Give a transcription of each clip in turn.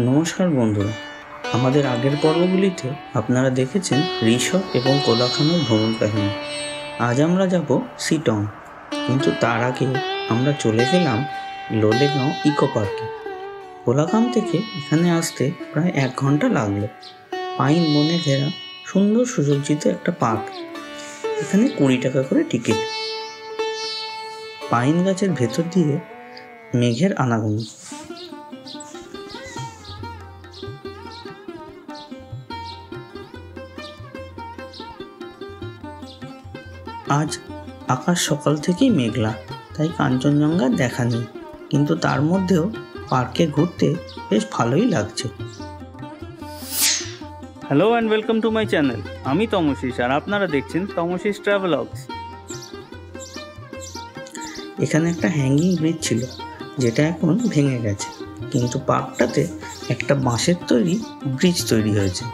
নমস্কার বন্ধুরা, আমাদের আগের পর্বগুলিতে আপনারা দেখেছেন ঋষভ এবং কোলাখামের ভ্রমণ কাহিনী। আজ আমরা যাব শিটং, কিন্তু তার আগে আমরা চলে গেলাম লোলেগাঁও ইকো পার্কে। কোলাখাম থেকে এখানে আসতে প্রায় 1 ঘন্টা লাগলো। পাইন বনে ঘেরা সুন্দর সুসজ্জিত একটা পার্ক। এখানে 20 টাকা করে টিকিট। পাইন গাছের ভেতর দিয়ে মেঘের আনাগোনা। আজ আকাশ সকাল থেকেই মেঘলা, তাই কাঞ্চনজঙ্ঘা দেখা নেই, কিন্তু তার মধ্যেও পার্কে ঘুরতে বেশ ভালোই লাগছে। Hello and welcome to my channel. আমি তমোশিস আর আপনারা দেখছেন তমোশিস ট্রাভেলগস। এখানে একটা হ্যাঙ্গিং ব্রিজ ছিল, যেটা এখন ভেঙে গেছে, কিন্তু পার্কটাতে একটা বাঁশের তৈরি ব্রিজ তৈরি হয়েছে।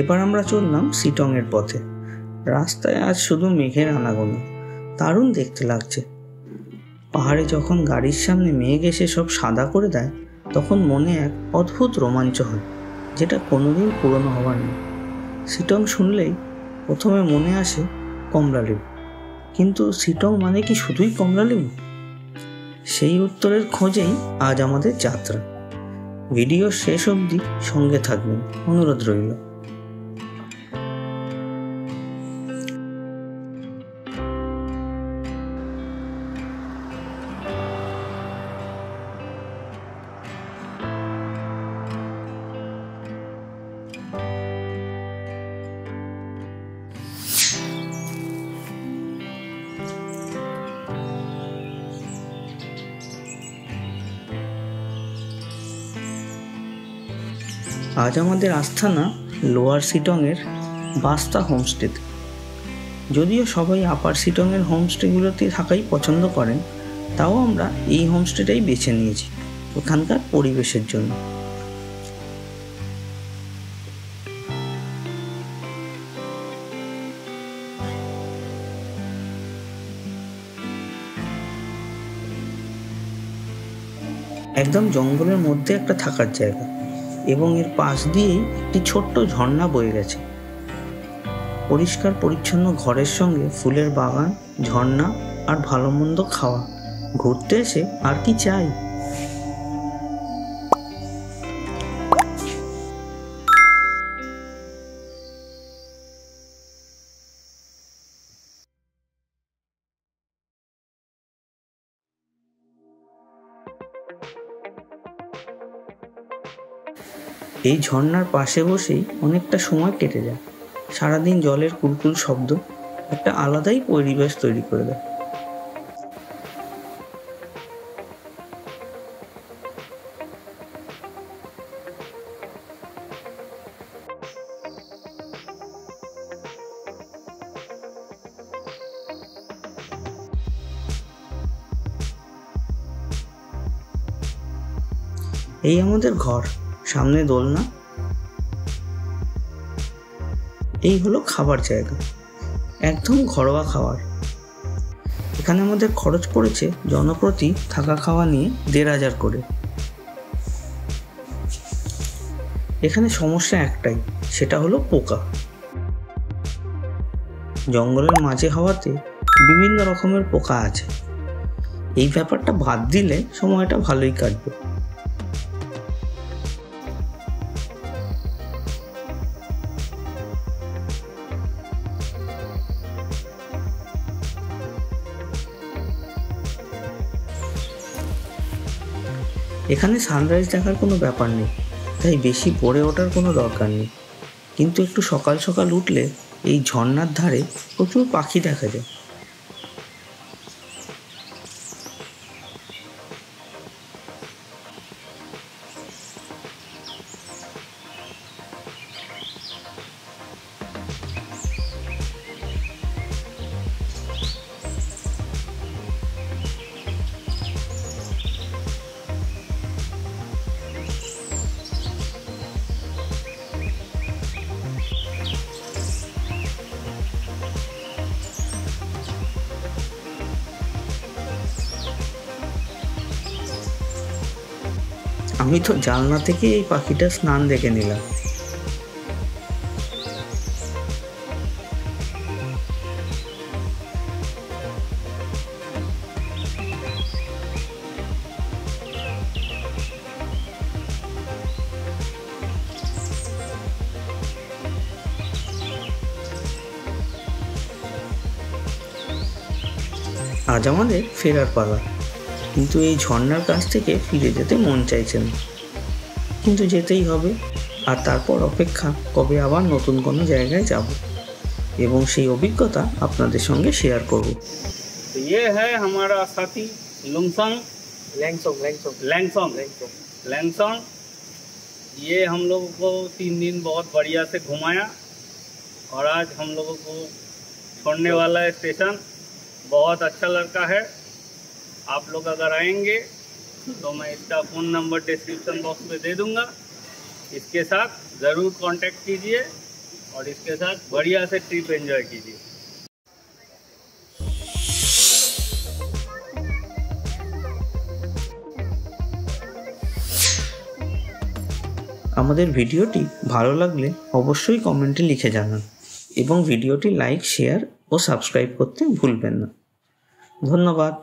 এবার আমরা চললাম শিটংয়ের পথে। রাস্তায় আজ শুধু মেঘের আনাগোনা, দারুণ দেখতে লাগছে। পাহাড়ে যখন গাড়ির সামনে মেঘ এসে সব সাদা করে দেয়, তখন মনে এক অদ্ভুত রোমাঞ্চ হয়, যেটা কোনোদিন পুরনো হবার নেই। শিটং শুনলেই প্রথমে মনে আসে কমলালেবু, কিন্তু শিটং মানে কি শুধুই কমলালেবু? সেই উত্তরের খোঁজেই আজ আমাদের যাত্রা। ভিডিও শেষ অবধি সঙ্গে থাকবেন, অনুরোধ রইল। আজ আমাদের আস্থানা লোয়ার শিটংয়ের বাস্তা হোমস্টেতে। যদিও সবাই আপার শিটংয়ের হোমস্টেগুলোতে থাকাই পছন্দ করেন, তাও আমরা এই হোমস্টেটাই বেছে নিয়েছি এখানকার পরিবেশের জন্য। একদম জঙ্গলের মধ্যে একটা থাকার জায়গা, এবং এর পাশ দিয়েই একটি ছোট্ট ঝর্ণা বয়ে গেছে। পরিষ্কার পরিচ্ছন্ন ঘরের সঙ্গে ফুলের বাগান, ঝর্ণা আর ভালো মন্দ খাওয়া। ঘুরতে এসে আর কি চাই? এই ঝর্ণার পাশে বসেই অনেকটা সময় কেটে যায়। সারাদিন জলের কুলকুল শব্দ একটা আলাদাই পরিবেশ তৈরি করে দেয়। এই আমাদের ঘর, সামনে দোলনা। এই হলো খাবার জায়গা, একদম ঘরোয়া খাবার। এখানে আমাদের খরচ পড়েছে জনপ্রতি থাকা খাওয়া নিয়ে 1500 করে। এখানে সমস্যা একটাই, সেটা হলো পোকা। জঙ্গলের মাঝে হওয়াতে বিভিন্ন রকমের পোকা আছে। এই ব্যাপারটা বাদ দিলে সময়টা ভালোই কাটবে। এখানে সানরাইজ দেখার কোনো ব্যাপার নেই, তাই বেশি পড়ে ওঠার কোনো দরকার নেই। কিন্তু একটু সকাল সকাল উঠলে এই ঝর্ণার ধারে প্রচুর পাখি দেখা যায়। আমি তো জানলা থেকে এই পাখিটার স্নান দেখে নিলাম। আজ আমাদের ফেরার পালা, কিন্তু এই ঝর্ণার কাছ থেকে ফিরে যেতে মন চাইছে না, কিন্তু যেতেই হবে। আর তারপর অপেক্ষা কবে আবার নতুন কোনো জায়গায় যাব এবং সেই অভিজ্ঞতা আপনাদের সঙ্গে শেয়ার করব। तो ये है हमारा साथी लुंगसंग लैंगसोंग। ये हम लोगों को 3 दिन बहुत बढ़िया से घुमाया और आज हम लोगों को छोड़ने वाला है स्टेशन। बहुत अच्छा लड़का है। आप लोग अगर आएंगे तो मैं इसका फ़ोन नंबर डिस्क्रिप्शन बॉक्स में दे दूंगा। इसके साथ ज़रूर कांटेक्ट कीजिए और इसके साथ बढ़िया से ट्रिप एंजॉय कीजिए। আমাদের ভিডিওটি ভালো লাগলে অবশ্যই কমেন্টে লিখে জানান এবং ভিডিওটি লাইক, শেয়ার ও সাবস্ক্রাইব করতে ভুলবেন না। ধন্যবাদ।